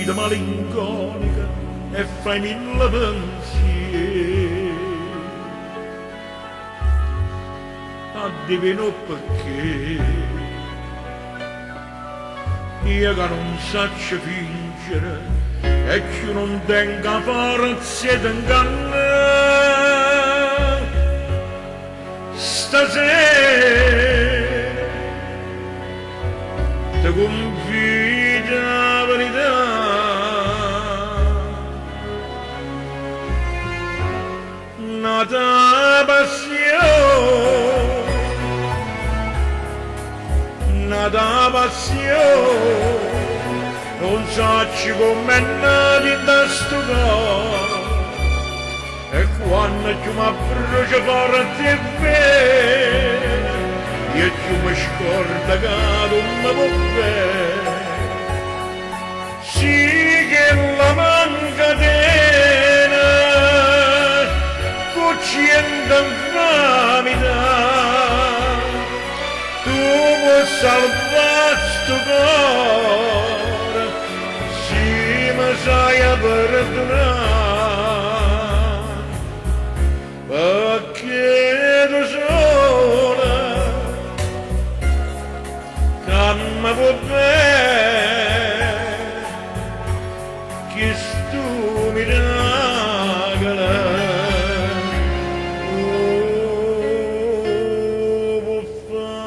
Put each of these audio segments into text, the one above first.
vita malinconica e fai mille pensieri. Addivino perché io che non saccio fingere e che non tenga forza di ingannare. Stasera ti confido la verità, nata passione, nata passione, non sacci come è nato in questo cuore. E quando tu mi bruci forte e vero, io tu mi scorda che non mi può bene. Sì che la mancatena, cucciendo infamità, tu puoi salvare sto cuore, sì mi sai perdonare. Perché tu sola che mi può bene che stu miracolo può fare.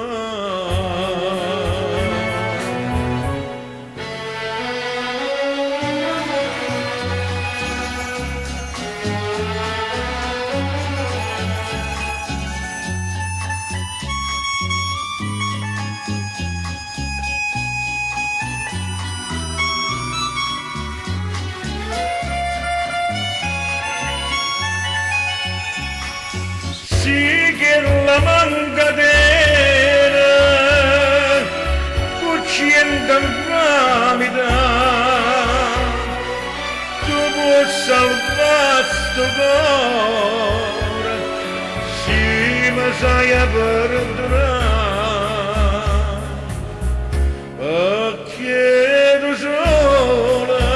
Sì che la mancatena cucciendo infamità, tu puoi salvare sto cuore, sì mi sai perdonare. Perché tu sola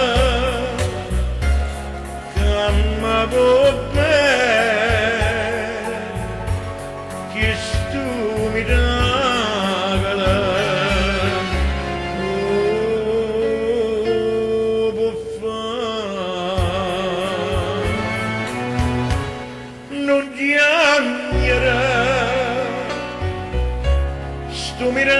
che mi può bene che stu miracolo può fare. Non piangere stu miracolo